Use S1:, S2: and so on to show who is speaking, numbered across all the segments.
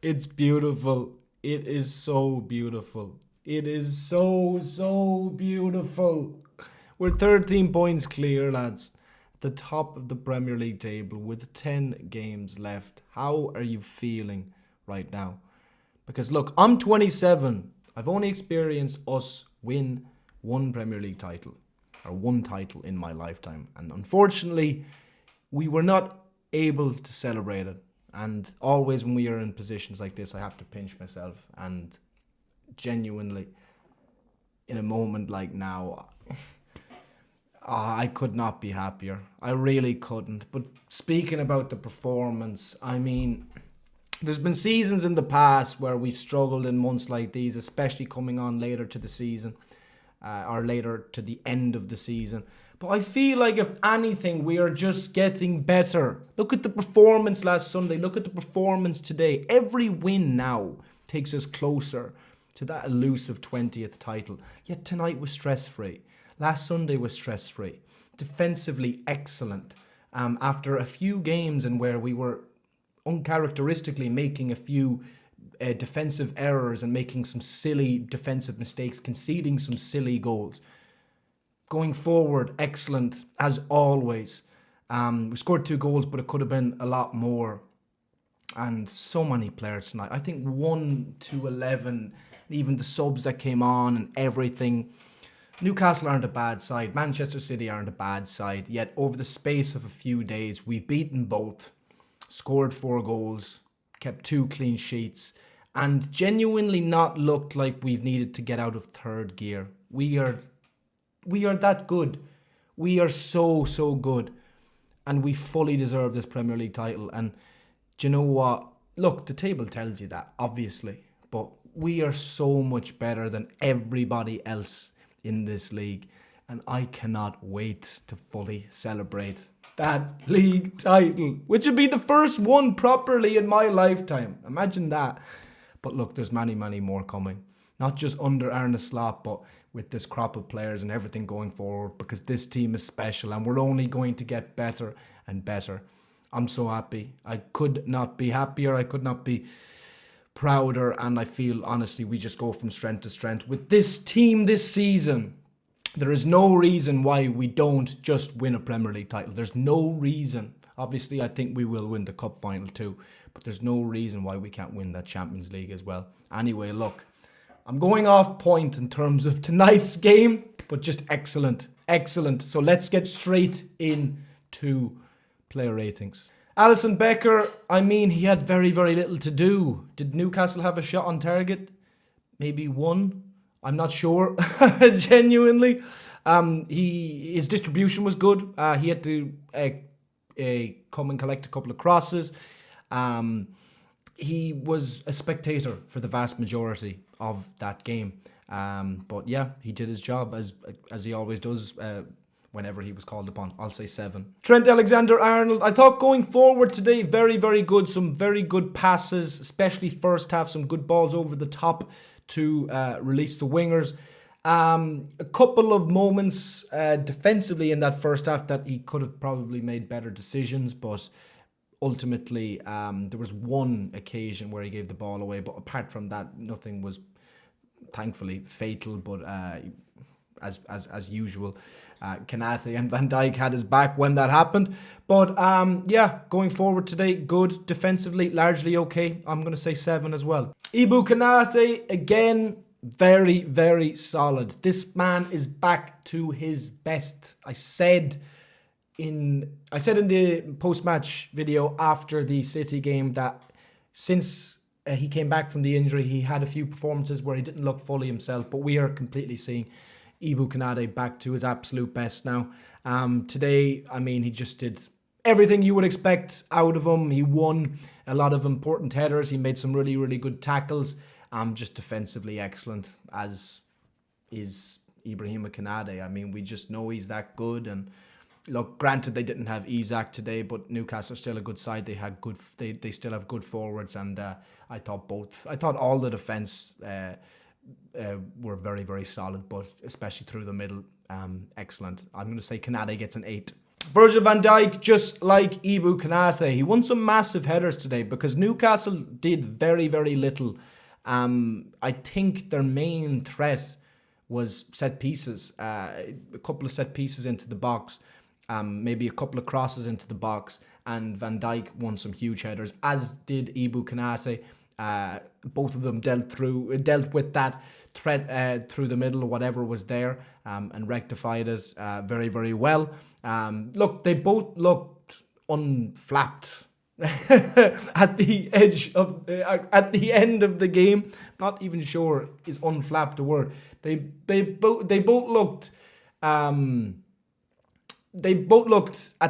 S1: It's beautiful. It is so beautiful. It is so, so beautiful. We're 13 points clear, lads. At the top of the Premier League table with 10 games left. How are you feeling right now? Because look, I'm 27. I've only experienced us win one Premier League title, or one title in my lifetime. And unfortunately, we were not able to celebrate it. And always when we are in positions like this, I have to pinch myself. And genuinely, in a moment like now, I could not be happier. I really couldn't. But speaking about the performance, I mean, there's been seasons in the past where we've struggled in months like these, especially coming on later to the season, or later to the end of the season. But I feel like if anything, we are just getting better. Look at the performance last Sunday. Look at the performance today. Every win now takes us closer to that elusive 20th title. Yet tonight was stress-free. Last Sunday was stress-free. Defensively excellent. After a few games in where we were uncharacteristically making a few defensive errors and making some silly defensive mistakes, conceding some silly goals. Going forward, excellent as always. We scored 2 goals, but it could have been a lot more. And so many players tonight. I think 1 to 11, even the subs that came on and everything. Newcastle aren't a bad side. Manchester City aren't a bad side. Yet over the space of a few days, we've beaten both, scored 4 goals, kept 2 clean sheets, and genuinely not looked like we've needed to get out of third gear. We are that good. We are so, so good. And we fully deserve this Premier League title. And do you know what? Look, the table tells you that, obviously. But we are so much better than everybody else in this league. And I cannot wait to fully celebrate that league title, which would be the first one properly in my lifetime. Imagine that. But look, there's many, many more coming. Not just under Arne Slot, but with this crop of players and everything going forward, because this team is special and we're only going to get better and better. I'm so happy. I could not be happier. I could not be prouder. And I feel, honestly, we just go from strength to strength. With this team this season, there is no reason why we don't just win a Premier League title. There's no reason. Obviously, I think we will win the cup final too, but there's no reason why we can't win that Champions League as well. Anyway, look, I'm going off point in terms of tonight's game, but just excellent. Excellent. So let's get straight into player ratings. Alisson Becker, I mean, he had very, very little to do. Did Newcastle have a shot on target? Maybe one. I'm not sure, genuinely. His distribution was good. He had to come and collect a couple of crosses. He was a spectator for the vast majority of that game. But yeah, he did his job as he always does whenever he was called upon. I'll say 7. Trent Alexander-Arnold, I thought going forward today, very, very good. Some very good passes, especially first half. Some good balls over the top to release the wingers. A couple of moments defensively in that first half that he could have probably made better decisions, but ultimately there was one occasion where he gave the ball away, but apart from that, nothing was thankfully fatal. But as usual, Kanate and Van Dijk had his back when that happened. But yeah, going forward today, good. Defensively, largely okay. I'm going to say 7 as well. Ibu Kanate, again, very, very solid. This man is back to his best. I said in the post-match video after the City game that since he came back from the injury, he had a few performances where he didn't look fully himself, but we are completely seeing Ibu Kanate back to his absolute best now. Today, I mean, he just did everything you would expect out of him. He won a lot of important headers. He made some really, really good tackles. Just defensively excellent, as is Ibrahima Kanate. I mean, we just know he's that good. And look, granted, they didn't have Isak today, but Newcastle are still a good side. They had good. They still have good forwards, and I thought all the defense were very, very solid, but especially through the middle, excellent. I'm going to say Kanate gets an 8. Virgil van Dijk, just like Ibu Konate, he won some massive headers today because Newcastle did very, very little. I think their main threat was set pieces, a couple of set pieces into the box, maybe a couple of crosses into the box, and Van Dijk won some huge headers, as did Ibu Konate. Both of them dealt with that threat through the middle, whatever was there, and rectified it very, very well. Look, they both looked unflapped at the end of the game. Not even sure is unflapped a word. They both looked at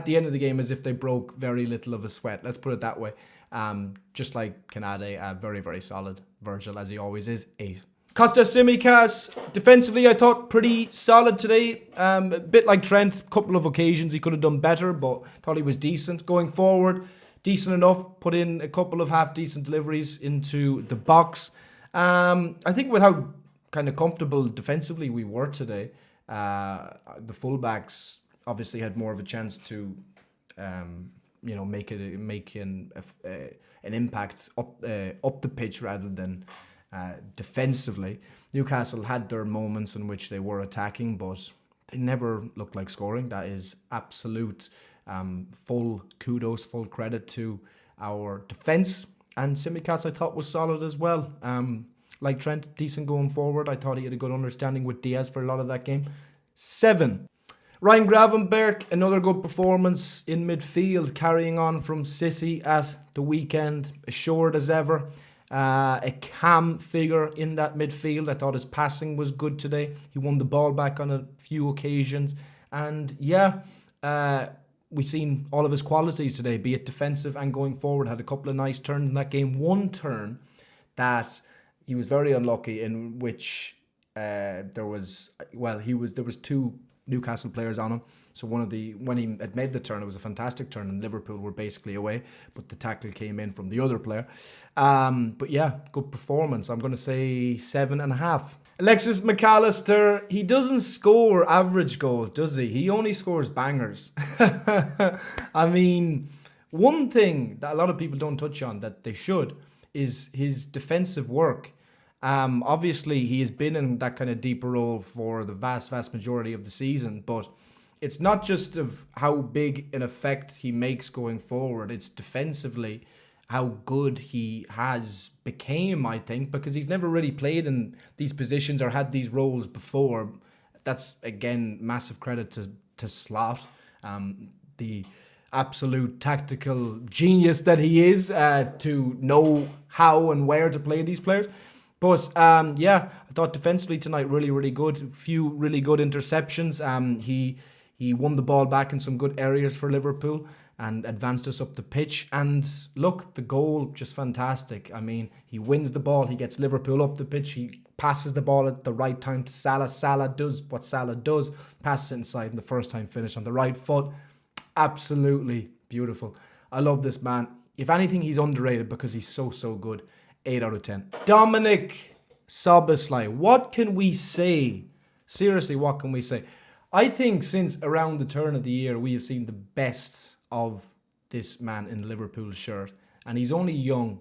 S1: the end of the game as if they broke very little of a sweat. Let's put it that way. Just like Kanade, very, very solid. Virgil, as he always is, 8. Kostas Tsimikas, defensively, I thought pretty solid today. A bit like Trent, a couple of occasions he could have done better, but thought he was decent. Going forward, decent enough. Put in a couple of half-decent deliveries into the box. I think with how kind of comfortable defensively we were today, the fullbacks obviously had more of a chance to, make an impact up the pitch rather than defensively. Newcastle had their moments in which they were attacking, but they never looked like scoring. That is absolute full kudos, full credit to our defence. And Tsimikas I thought was solid as well. Like Trent, decent going forward. I thought he had a good understanding with Diaz for a lot of that game. 7. Ryan Gravenberch, another good performance in midfield, carrying on from City at the weekend, assured as ever. A calm figure in that midfield. I thought his passing was good today. He won the ball back on a few occasions. And we've seen all of his qualities today, be it defensive and going forward. Had a couple of nice turns in that game. One turn that he was very unlucky in, which there was 2 Newcastle players on him. So when he had made the turn, it was a fantastic turn, and Liverpool were basically away, but the tackle came in from the other player. But yeah, good performance. I'm going to say 7.5. Alexis McAllister, he doesn't score average goals, does he? He only scores bangers. I mean, one thing that a lot of people don't touch on that they should is his defensive work. Obviously, he has been in that kind of deeper role for the vast majority of the season, but it's not just of how big an effect he makes going forward. It's defensively how good he has became, I think, because he's never really played in these positions or had these roles before. That's, again, massive credit to Slot, the absolute tactical genius that he is, to know how and where to play these players. But I thought defensively tonight really, really good. A few really good interceptions. He won the ball back in some good areas for Liverpool and advanced us up the pitch. And look, the goal, just fantastic. I mean, he wins the ball. He gets Liverpool up the pitch. He passes the ball at the right time to Salah. Salah does what Salah does. Passes it inside in the first time finish on the right foot. Absolutely beautiful. I love this man. If anything, he's underrated because he's so, so good. 8 out of 10. Dominic Szoboszlai. What can we say? Seriously, what can we say? I think since around the turn of the year, we have seen the best of this man in Liverpool's shirt. And he's only young.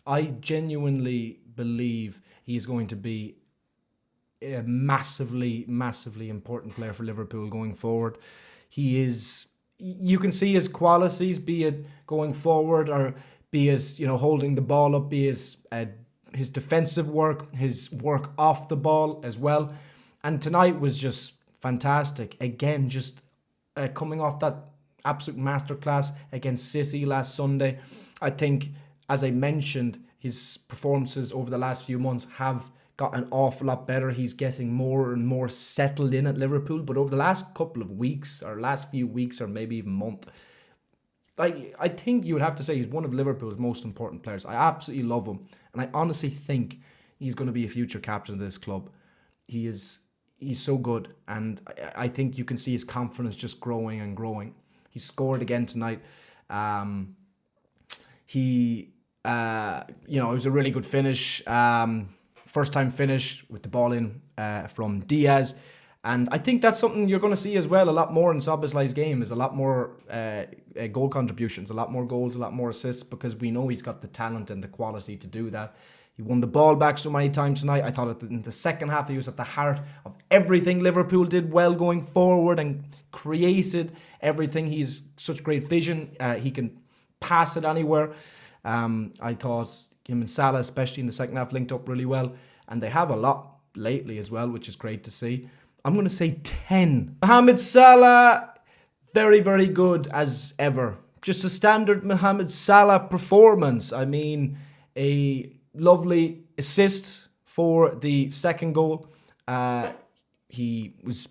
S1: I genuinely believe he's going to be a massively, massively important player for Liverpool going forward. He is, you can see his qualities, be it going forward or be it, holding the ball up, be it his defensive work, his work off the ball as well. And tonight was just fantastic. Again, just coming off that absolute masterclass against City last Sunday. I think, as I mentioned, his performances over the last few months have got an awful lot better. He's getting more and more settled in at Liverpool. But over the last couple of weeks, or last few weeks, or maybe even month, I think you would have to say he's one of Liverpool's most important players. I absolutely love him. And I honestly think he's going to be a future captain of this club. He's so good. And I think you can see his confidence just growing and growing. He scored again tonight. It was a really good finish. First time finish with the ball in from Diaz. And I think that's something you're going to see as well a lot more in Szoboszlai's game, is a lot more goal contributions, a lot more goals, a lot more assists, because we know he's got the talent and the quality to do that. He won the ball back so many times tonight. I thought in the second half he was at the heart of everything Liverpool did well going forward and created everything. He's such great vision. He can pass it anywhere. I thought him and Salah, especially in the second half, linked up really well. And they have a lot lately as well, which is great to see. I'm going to say 10. Mohamed Salah, very, very good as ever. Just a standard Mohamed Salah performance. I mean, a lovely assist for the second goal. He was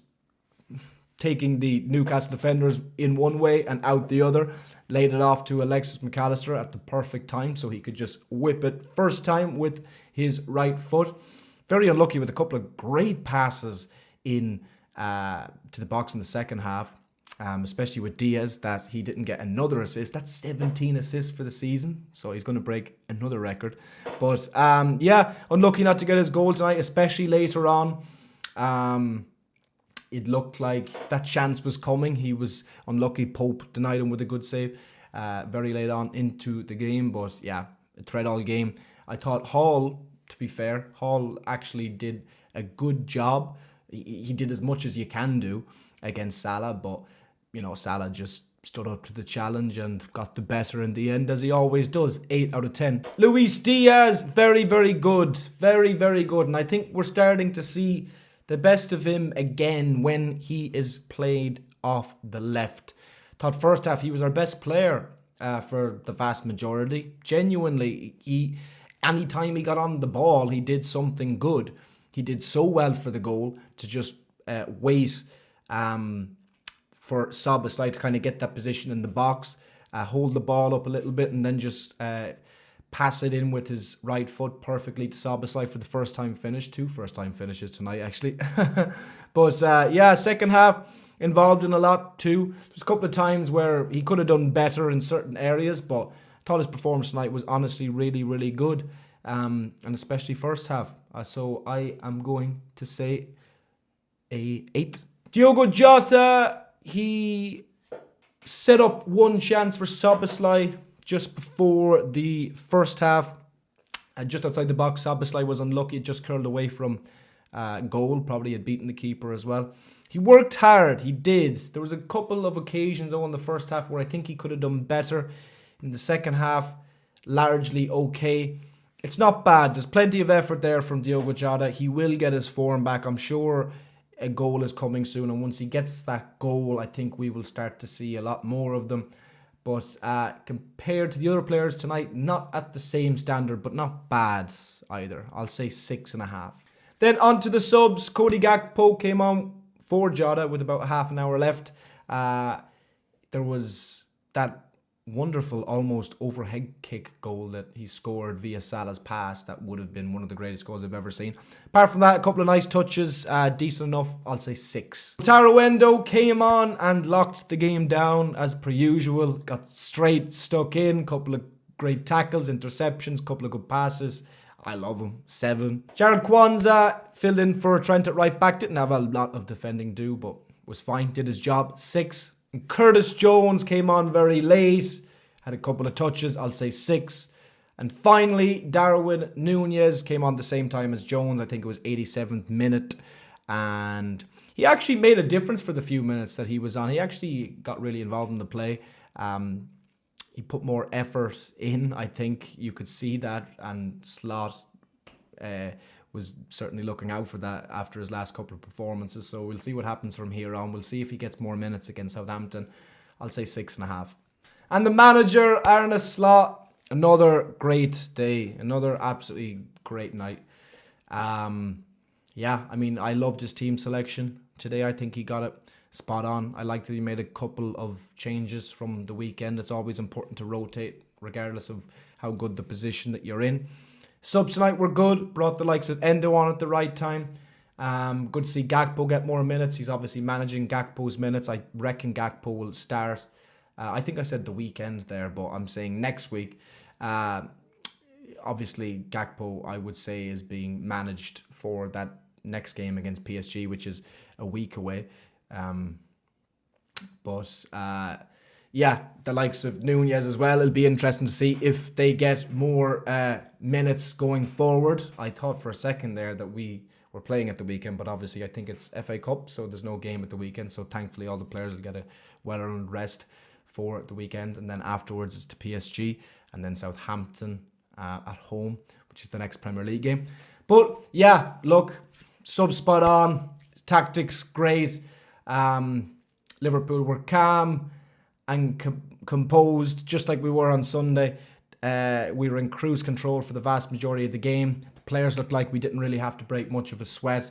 S1: taking the Newcastle defenders in one way and out the other. Laid it off to Alexis McAllister at the perfect time, so he could just whip it first time with his right foot. Very unlucky with a couple of great passes in to the box in the second half, especially with Diaz, that he didn't get another assist. That's 17 assists for the season, so he's going to break another record. But yeah, unlucky not to get his goal tonight, especially later on. It looked like that chance was coming. He was unlucky. Pope denied him with a good save very late on into the game. But yeah, a thread-all game. I thought Hall, to be fair, Hall actually did a good job. He did as much as you can do against Salah, but you know, Salah just stood up to the challenge and got the better in the end, as he always does. 8 out of 10. Luis Diaz, very, very good. Very, very good. And I think we're starting to see the best of him again when he is played off the left. Thought first half he was our best player for the vast majority. Genuinely, anytime he got on the ball, he did something good. He did so well for the goal to just wait for Szoboszlai to kind of get that position in the box, hold the ball up a little bit, and then just pass it in with his right foot perfectly to Szoboszlai for the first time finish. 2 first time finishes tonight, actually. But yeah, second half involved in a lot too. There's a couple of times where he could have done better in certain areas, but I thought his performance tonight was honestly really, really good. And especially first half. So I am going to say a 8. Diogo Jota, he set up one chance for Szoboszlai just before the first half. Just outside the box, Szoboszlai was unlucky. It just curled away from goal. Probably had beaten the keeper as well. He worked hard. He did. There was a couple of occasions, though, in the first half where I think he could have done better. In the second half, largely okay. It's not bad. There's plenty of effort there from Diogo Jota. He will get his form back. I'm sure a goal is coming soon. And once he gets that goal, I think we will start to see a lot more of them. But compared to the other players tonight, not at the same standard, but not bad either. I'll say 6.5. Then on to the subs. Cody Gakpo came on for Jota with about half an hour left. There was that wonderful almost overhead kick goal that he scored via Salah's pass. That would have been one of the greatest goals I've ever seen. Apart from that, a couple of nice touches, decent enough. I'll say 6. Tarawendo came on and locked the game down as per usual. Got straight stuck in, couple of great tackles, interceptions, couple of good passes. I love him. 7. Jared Kwanzaa filled in for Trent at right back. Didn't have a lot of defending due, but was fine. Did his job. 6. And Curtis Jones came on very late, had a couple of touches, I'll say 6. And finally, Darwin Nunez came on the same time as Jones. I think it was 87th minute. And he actually made a difference for the few minutes that he was on. He actually got really involved in the play. He put more effort in, I think you could see that. And Slot was certainly looking out for that after his last couple of performances. So we'll see what happens from here on. We'll see if he gets more minutes against Southampton. I'll say 6.5. And the manager, Arne Slot, another great day. Another absolutely great night. Yeah, I mean, I loved his team selection today. I think he got it spot on. I liked that he made a couple of changes from the weekend. It's always important to rotate, regardless of how good the position that you're in. Subs tonight were good. Brought the likes of Endo on at the right time. Good to see Gakpo get more minutes. He's obviously managing Gakpo's minutes. I reckon Gakpo will start. I think I said the weekend there, but I'm saying next week. Obviously, Gakpo, I would say, is being managed for that next game against PSG, which is a week away. Yeah, the likes of Nunez as well. It'll be interesting to see if they get more minutes going forward. I thought for a second there that we were playing at the weekend, but obviously I think it's FA Cup, so there's no game at the weekend. So thankfully all the players will get a well-earned rest for the weekend, and then afterwards it's to PSG and then Southampton at home, which is the next Premier League game. But yeah, look, sub spot on, tactics great. Liverpool were calm and composed, just like we were on Sunday. We were in cruise control for the vast majority of the game. The players looked like we didn't really have to break much of a sweat.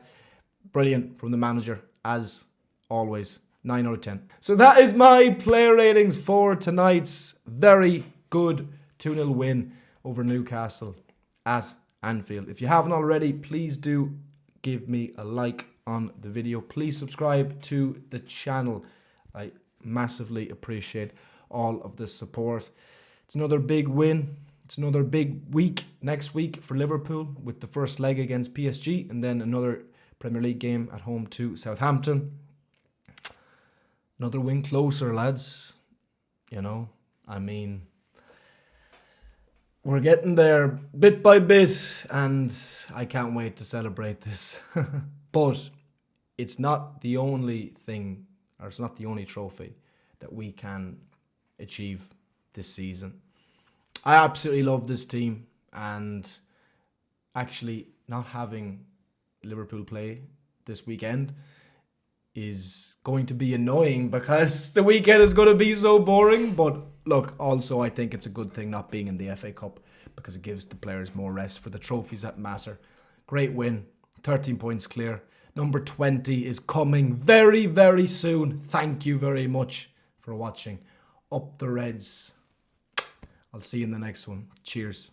S1: Brilliant from the manager, as always. 9 out of 10. So that is my player ratings for tonight's very good 2-0 win over Newcastle at Anfield. If you haven't already, please do give me a like on the video. Please subscribe to the channel. I massively appreciate all of the support. It's another big win. It's another big week next week for Liverpool with the first leg against PSG and then another Premier League game at home to Southampton. Another win closer, lads. You know, I mean, we're getting there bit by bit and I can't wait to celebrate this. But it's not the only thing, or it's not the only trophy that we can achieve this season. I absolutely love this team, and actually not having Liverpool play this weekend is going to be annoying because the weekend is going to be so boring. But look, also I think it's a good thing not being in the FA Cup because it gives the players more rest for the trophies that matter. Great win, 13 points clear. Number 20 is coming very, very soon. Thank you very much for watching. Up the Reds. I'll see you in the next one. Cheers.